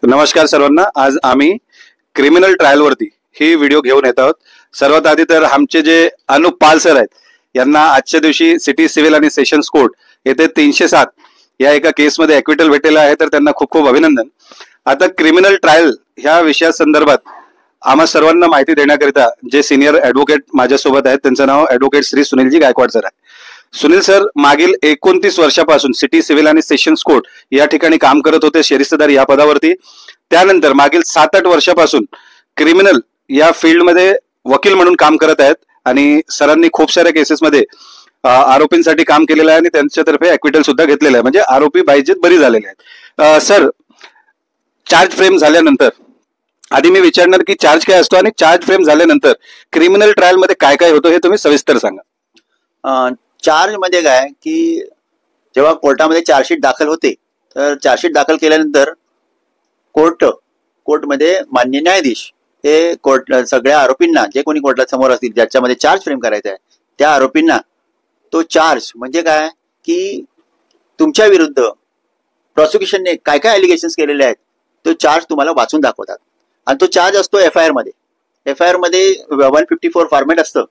नमस्कार सर्वांना. आज आम्ही क्रिमिनल ट्रायल वरती ही व्हिडिओ घेऊन येत आहोत. सर्वात आधी तर आमचे जे अनुप पाल सर आहेत यांना आजच्या दिवशी सिटी सिव्हिल आणि सेशन्स कोर्ट येथे 307 या एका केसमध्ये ॲक्विटल भेटलेलं आहे, तर त्यांना खूप खूप अभिनंदन. आता क्रिमिनल ट्रायल ह्या विषया संदर्भात आम्हा सर्वांना माहिती देण्याकरिता जे सिनियर ॲडव्होकेट माझ्यासोबत आहेत त्यांचं नाव ॲडव्होकेट श्री सुनीलजी गायकवाड सर आहे. सुनील सर मागील 29 वर्षापासून सिटी सिव्हिल आणि सेशन्स कोर्ट या ठिकाणी काम करत होते, शेरिस्तदार या पदावरती. त्यानंतर मागील 7-8 वर्षापासून क्रिमिनल या फील्डमध्ये वकील म्हणून काम करत आहेत आणि सरांनी खूप साऱ्या केसेसमध्ये आरोपींसाठी काम केलेलं आहे आणि त्यांच्यातर्फे ॲक्विटल सुद्धा घेतलेलं आहे, म्हणजे आरोपी बाईजेत बरी झालेले आहेत. सर, चार्ज फ्रेम झाल्यानंतर आधी मी विचारणार की चार्ज काय असतो आणि चार्ज फ्रेम झाल्यानंतर क्रिमिनल ट्रायल मध्ये काय काय होतं हे तुम्ही सविस्तर सांगा. चार्ज मध्ये काय की जेव्हा कोर्टामध्ये चार्जशीट दाखल होते तर चार्जशीट दाखल केल्यानंतर कोर्टमध्ये मान्य न्यायाधीश हे कोर्ट सगळ्या आरोपींना, जे कोणी कोर्टात समोर असतील ज्याच्यामध्ये चार्ज फ्रेम करायचा आहे त्या आरोपींना तो चार्ज म्हणजे काय की तुमच्या विरुद्ध प्रॉसिक्युशनने काय काय अलिगेशन्स केलेले आहेत तो चार्ज तुम्हाला वाचून दाखवतात. आणि तो चार्ज असतो FIR मध्ये. FIR मध्ये 154 फॉर्मॅट असतं,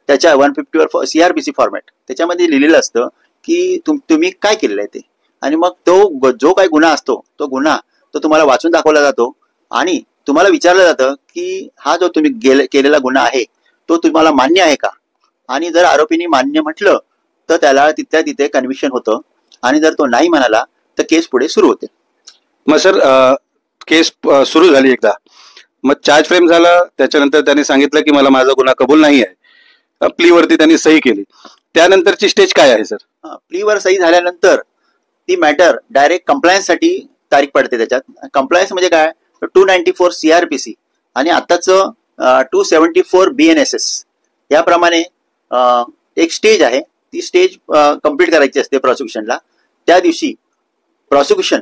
त्याच्या 154 CRPC फॉर्मॅट, त्याच्यामध्ये लिहिलेलं असतं की तुम्ही काय केलेलं आहे ते. आणि मग तो जो काही गुन्हा असतो तो गुन्हा तो तुम्हाला वाचून दाखवला जातो आणि तुम्हाला विचारलं जातं की हा जो तुम्ही केलेला गुन्हा आहे तो तुम्हाला मान्य आहे का. आणि जर आरोपीने मान्य म्हटलं तर त्याला तिथे कन्व्हिक्शन होतं आणि जर तो नाही म्हणाला तर केस पुढे सुरू होते. मग सर, केस सुरू झाली एकदा, मग चार्ज फ्रेम झाला, त्याच्यानंतर त्यांनी सांगितलं की मला माझा गुन्हा कबूल नाही आहे, प्लीवरती त्यांनी सही केली, त्यानंतरची स्टेज काय आहे सर? प्लीवर सही झाल्यानंतर ती मॅटर डायरेक्ट कंप्लायन्ससाठी तारीख पडते. त्याच्यात कंप्लायन्स म्हणजे काय, 294 CRPC आणि आताचं 274 BNSS याप्रमाणे एक स्टेज आहे. ती स्टेज कम्प्लीट करायची असते प्रॉसिक्युशनला. त्या दिवशी प्रॉसिक्युशन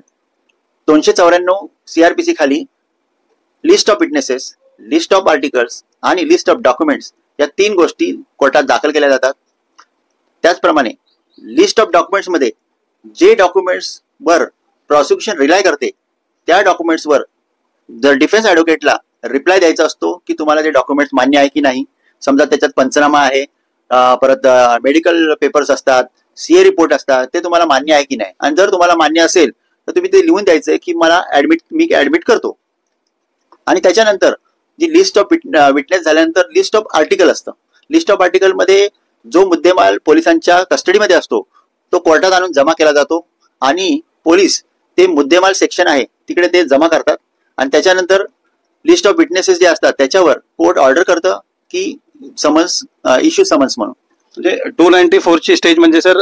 294 CRPC खाली list of witnesses, list of articles आणि लिस्ट ऑफ डॉक्युमेंट्स या 3 गोष्टी कोर्टात दाखल केल्या जातात. त्याचप्रमाणे लिस्ट ऑफ डॉक्युमेंट्स मध्ये जे डॉक्युमेंट्स वर प्रॉसिक्युशन रिलाय करते त्या डॉक्युमेंट्स वर जर डिफेन्स ॲडव्होकेटला रिप्लाय द्यायचा असतो की तुम्हाला ते डॉक्युमेंट्स मान्य आहे की नाही. समजा त्याच्यात पंचनामा आहे, परत मेडिकल पेपर्स असतात, CA रिपोर्ट असतात, ते तुम्हाला मान्य आहे की नाही. आणि जर तुम्हाला मान्य असेल तर तुम्ही ते लिहून द्यायचंय की मी ऍडमिट करतो. आणि त्याच्यानंतर जी लिस्ट ऑफ विटनेस झाल्यानंतर लिस्ट ऑफ आर्टिकल असतं. लिस्ट ऑफ आर्टिकल मध्ये जो मुद्देमाल पोलिसांच्या कस्टडीमध्ये असतो तो कोर्टात आणून जमा केला जातो आणि पोलीस ते मुद्देमाल सेक्शन आहे तिकडे ते जमा करतात. आणि त्याच्यानंतर लिस्ट ऑफ विटनेसेस जे असतात त्याच्यावर कोर्ट ऑर्डर करतं की समन्स इश्यू समन्स म्हणून. म्हणजे 294 ची स्टेज म्हणजे सर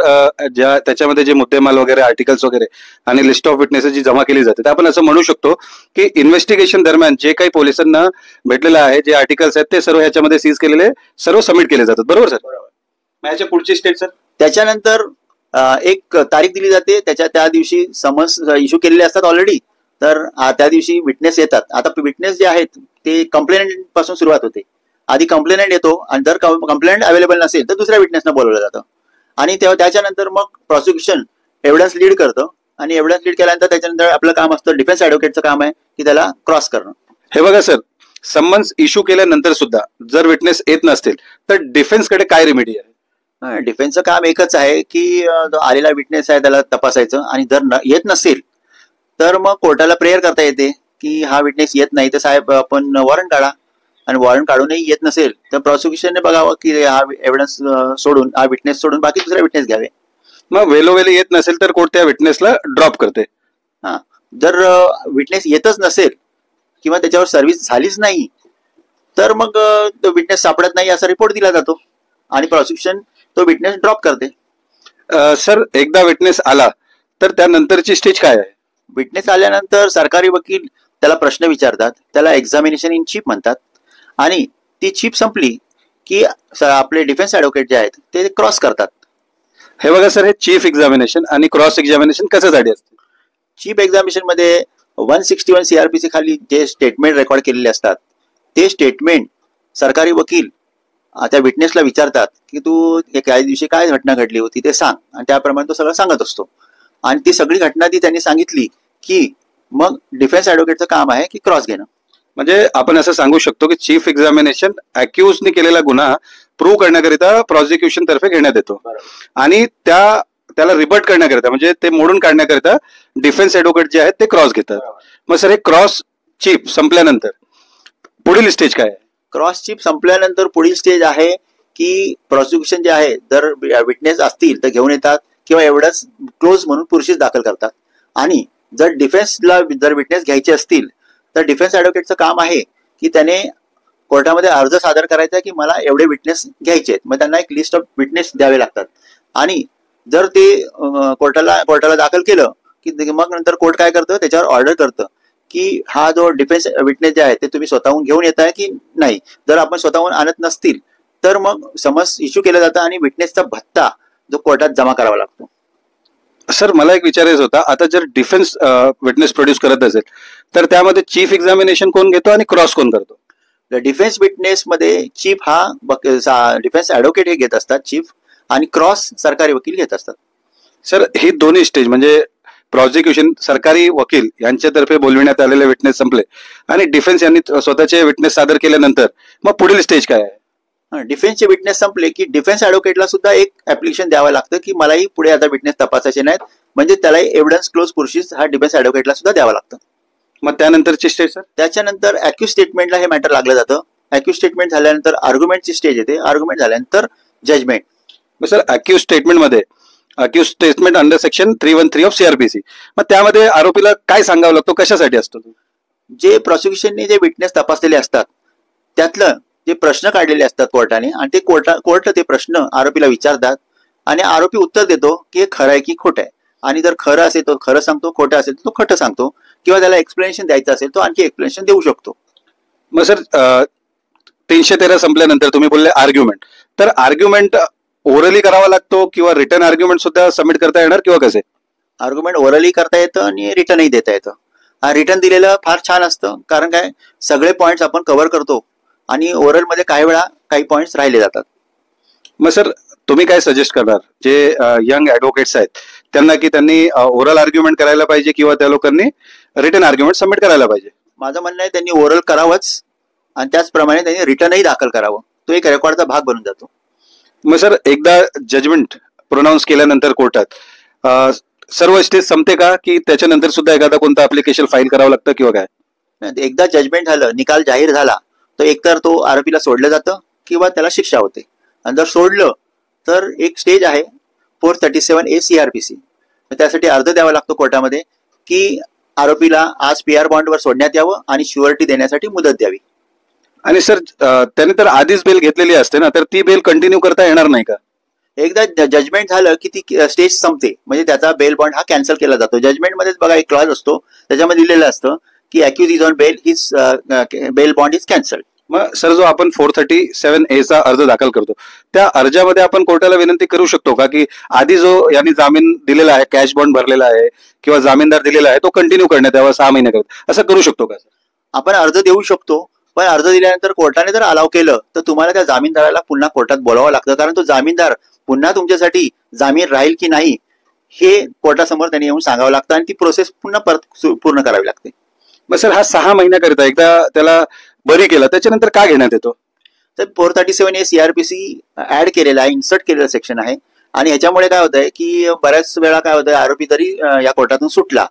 ज्या त्याच्यामध्ये जे मुद्देमाल वगैरे, आर्टिकल्स वगैरे आणि लिस्ट ऑफ विटनेसेस जी जमा केली जाते, आपण असं म्हणू शकतो की इन्व्हेस्टिगेशन दरम्यान जे काही पोलिसांना भेटलेलं आहे, जे आर्टिकल्स आहेत ते सर्व ह्याच्यामध्ये सीज केलेले सर्व सबमिट केले जातात. बरोबर सर? बरोबर. याच्या पुढची स्टेज सर? त्याच्यानंतर एक तारीख दिली जाते. त्या दिवशी समन्स इश्यू केलेले असतात ऑलरेडी, तर त्या दिवशी विटनेस येतात. आता विटनेस जे आहेत ते कंप्लेंट पासून सुरुवात होते. आधी कंप्लेंट येतो आणि जर कंप्लेंट अवेलेबल नसेल तर दुसऱ्या विटनेसना बोलवलं जातं. आणि त्याच्यानंतर मग प्रॉसिक्युशन एव्हिडन्स लीड करतं आणि एव्हिडन्स लीड केल्यानंतर त्याच्यानंतर आपलं काम असतं, डिफेन्स ॲडव्होकेटचं काम आहे की त्याला क्रॉस करणं. हे बघा सर, समन्स इश्यू केल्यानंतर सुद्धा जर विटनेस येत नसतील तर डिफेन्सकडे काय रेमेडी आहे? डिफेन्सचं काम एकच आहे की जो आलेला विटनेस आहे त्याला तपासायचं आणि जर येत नसेल तर मग कोर्टाला प्रेयर करता येते की हा विटनेस येत नाही तर साहेब आपण वॉरंट काढा. आणि वॉरंट काढूनही येत नसेल तर प्रॉसिक्युशनने बघावं की हा एव्हिडन्स सोडून, हा विटनेस सोडून बाकी दुसरा विटनेस घ्यावे. मग वेळोवेळी येत नसेल तर कोर्ट त्या विटनेसला ड्रॉप करते. जर विटनेस येतच नसेल किंवा त्याच्यावर सर्व्हिस झालीच नाही तर मग तो विटनेस सापडत नाही असा रिपोर्ट दिला जातो आणि प्रॉसिक्युशन तो विटनेस ड्रॉप करते. सर, एकदा विटनेस आला तर त्यानंतरची स्टेज काय आहे? विटनेस आल्यानंतर सरकारी वकील त्याला प्रश्न विचारतात, त्याला एक्झामिनेशन इन चीफ म्हणतात. आणि ती चीप संपली की आपले डिफेन्स ॲडव्होकेट जे आहेत ते क्रॉस करतात. हे बघा सर, हे चीफ एक्झामिनेशन आणि क्रॉस एक्झामिनेशन कशासाठी असते? चीफ एक्झामिनेशन मध्ये 161 CRPC खाली जे स्टेटमेंट रेकॉर्ड केलेले असतात ते स्टेटमेंट सरकारी वकील त्या विटनेसला विचारतात की तू काही दिवशी काय घटना घडली होती ते सांग, आणि त्याप्रमाणे तो सगळं सांगत असतो. आणि ती सगळी घटना ती त्यांनी सांगितली की मग डिफेन्स ऍडव्होकेटचं काम आहे की क्रॉस घेणं. म्हणजे आपण असं सांगू शकतो की चीफ एक्झामिनेशन अक्युजनी केलेला गुन्हा प्रूव्ह करण्याकरिता प्रॉसिक्युशन तर्फे घेण्यात येतो आणि त्याला रिबट करण्याकरिता म्हणजे ते मोडून काढण्याकरिता डिफेन्स ऍडव्होकेट जे आहेत ते क्रॉस घेतात. मग सर हे क्रॉस चीफ संपल्यानंतर पुढील स्टेज काय आहे? क्रॉस चीफ संपल्यानंतर पुढील स्टेज आहे की प्रॉसिक्युशन जे आहे जर विटनेस असतील तर घेऊन येतात किंवा एवढंच क्लोज म्हणून पुरुषीच दाखल करतात. आणि जर डिफेन्सला जर विटनेस घ्यायचे असतील तर डिफेन्स ऍडव्होकेटचं काम आहे की त्याने कोर्टामध्ये अर्ज सादर करायचा की मला एवढे विटनेस घ्यायचे आहेत. मग त्यांना एक लिस्ट ऑफ विटनेस द्यावे लागतात आणि जर ते कोर्टाला दाखल केलं की मग नंतर कोर्ट काय करतं त्याच्यावर ऑर्डर करतं की हा जो डिफेन्स विटनेस जे आहे ते तुम्ही स्वतःहून घेऊन येताय की नाही. जर आपण स्वतःहून आणत नसतील तर मग समन्स इश्यू केलं जातं आणि विटनेसचा भत्ता जो कोर्टात जमा करावा लागतो. सर मला एक विचारायचं होता, आता जर डिफेन्स विटनेस प्रोड्यूस करत असेल तर त्यामध्ये चीफ एक्झामिनेशन कोण घेतो आणि क्रॉस कोण करतो? डिफेन्स विटनेस मध्ये चीफ हा डिफेन्स ऍडव्होकेट हे घेत असतात चीफ आणि क्रॉस सरकारी वकील घेत असतात. सर ही दोन्ही स्टेज म्हणजे प्रॉसिक्युशन सरकारी वकील यांच्यातर्फे बोलविण्यात आलेले विटनेस संपले आणि डिफेन्स यांनी स्वतःचे विटनेस सादर केल्यानंतर मग पुढील स्टेज काय आहे? डिफेन्सचे विटनेस संपले की डिफेन्स ऍडव्होकेटला सुद्धा एक ऍप्लिकेशन द्यावं लागतं की मलाही पुढे आता विटनेस तपासायचे नाहीत, म्हणजे त्याला एव्हिडन्स क्लोज प्रोसीस हा डिफेन्स ऍडव्होकेटला सुद्धा द्यावं लागतं. मग त्यानंतरची स्टेज सर? त्याच्यानंतर अॅक्यूज स्टेटमेंटला हे मॅटर लागलं जातं. अॅक्यूज स्टेटमेंट झाल्यानंतर आर्ग्युमेंटची स्टेज येते. आर्ग्युमेंट झाल्यानंतर जजमेंट. सर अॅक्यूज स्टेटमेंट मध्ये accused statement under section 313 of CrPC, मग त्यामध्ये आरोपीला काय सांगावं लागतो, कशासाठी असतो? जे प्रॉसिक्युशनने जे विटनेस तपासलेले असतात त्यातलं जे प्रश्न काढलेले असतात कोर्टाने आणि ते कोर्ट ते प्रश्न आरोपीला विचारतात आणि आरोपी उत्तर देतो की हे खरं आहे की खोटं आहे. आणि जर खरं असेल तो खरं सांगतो, खोटं असेल तो खोटं सांगतो किंवा त्याला एक्सप्लेनेशन द्यायचं असेल तो आणखी एक्सप्लेनेशन देऊ शकतो. मग सर 313 संपल्यानंतर तुम्ही बोलले आर्ग्युमेंट, तर आर्ग्युमेंट ओरली करावा लागतो किंवा रिटर्न आर्ग्युमेंट सुद्धा सबमिट करता येणार किंवा कसे? आर्ग्युमेंट ओरली करता येतं आणि रिटर्नही देता येतं. रिटर्न दिलेलं फार छान असतं कारण काय सगळे पॉइंट्स आपण कव्हर करतो आणि ओरल मध्ये काही वेळा काही पॉइंट्स राहिले जातात. मग सर तुम्ही काय सजेस्ट करणार जे यंग ऍडव्होकेट्स आहेत त्यांना की त्यांनी ओरल आर्ग्युमेंट करायला पाहिजे किंवा त्या लोकांनी रिटर्न आर्ग्युमेंट सबमिट करायला पाहिजे? माझं म्हणणं आहे त्यांनी ओरल करावंच आणि त्याचप्रमाणे त्यांनी रिटर्नही दाखल करावं. तो एक रेकॉर्डचा भाग बनून जातो. मग सर एकदा जजमेंट प्रोनाऊन्स केल्यानंतर कोर्टात सर्व स्टेज संपते का की त्याच्यानंतर सुद्धा एखादा कोणतं ऍप्लिकेशन फाईल करावं लागतं किंवा काय? एकदा जजमेंट झालं, निकाल जाहीर झाला तर एकतर तो आरोपीला सोडलं जातं किंवा त्याला शिक्षा होते. आणि जर सोडलं तर एक स्टेज आहे 437A CRPC. त्यासाठी अर्ज द्यावा लागतो कोर्टामध्ये की आरोपीला आज PR बॉन्डवर सोडण्यात यावं आणि शुअरिटी देण्यासाठी मुदत द्यावी. आणि सर त्याने तर आधीच बेल घेतलेली असते ना, तर ती बेल कंटिन्यू करता येणार नाही का? एकदा जजमेंट झालं की ती स्टेज संपते म्हणजे त्याचा बेल बॉन्ड हा कॅन्सल केला जातो. जजमेंटमध्येच बघा एक क्लॉज असतो त्याच्यामध्ये दिलेलं असतं की accused is on bail, his bail bond is cancel. मग सर जो आपण 437A चा अर्ज दाखल करतो त्या अर्जामध्ये आपण कोर्टाला विनंती करू शकतो का की आधी जो यांनी जामीन दिलेला आहे, कॅश बॉन्ड भरलेला आहे किंवा जामीनदार दिलेला आहे तो कंटिन्यू करण्यात यावा 6 महिने करत, असं करू शकतो का? आपण अर्ज देऊ शकतो पण अर्ज दिल्यानंतर कोर्टाने जर अलाव केलं तर तुम्हाला त्या जामीनदाराला पुन्हा कोर्टात बोलावं लागतं कारण तो जामीनदार पुन्हा तुमच्यासाठी जामीन राहील की नाही हे कोर्टासमोर त्यांनी येऊन सांगावं लागतं आणि ती प्रोसेस पुन्हा परत पूर्ण करावी लागते. मग सर हा 6 महिन्याकरिता एकदा त्याला बरी केला त्याच्यानंतर काय घेण्यात येतो? तर 437A CRPC ऍड केलेला आहे, इन्सर्ट केलेलं सेक्शन आहे आणि ह्याच्यामुळे काय होतंय की बऱ्याच वेळा काय होतंय आरोपी जरी या कोर्टातून सुटला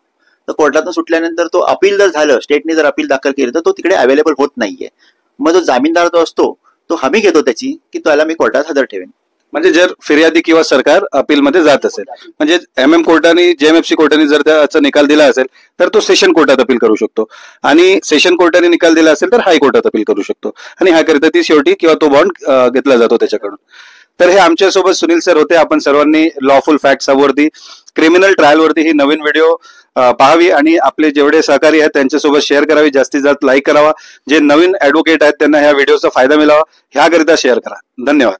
तर कोर्टातून सुटल्यानंतर तो अपील जर झालं, स्टेटने जर अपील दाखल केलं तर तो तिकडे अवेलेबल होत नाहीये. मग जो जामीनदार जो असतो तो हमी घेतो त्याची की त्याला मी कोर्टात हजर ठेवेन. म्हणजे जर फिर्यादी किंवा सरकार अपीलमध्ये जात असेल म्हणजे MM कोर्टाने JMFC कोर्टाने जर त्याचा निकाल दिला असेल तर तो सेशन कोर्टात अपील करू शकतो आणि सेशन कोर्टाने निकाल दिला असेल तर हायकोर्टात अपील करू शकतो आणि ह्याकरिता ती शेवटी किंवा तो बॉन्ड घेतला जातो त्याच्याकडून. तर हे आमच्यासोबत सुनील सर होते. आपण सर्वांनी लॉफुल फॅक्ट्स वरती क्रिमिनल ट्रायल वरती ही नवीन व्हिडिओ पाहावी आणि आपले जेवढे सहकारी आहेत त्यांच्यासोबत शेअर करावी, जास्तीत जास्त लाईक करावा. जे नवीन ऍडव्होकेट आहेत त्यांना ह्या व्हिडिओचा फायदा मिळावा ह्याकरिता शेअर करा. धन्यवाद.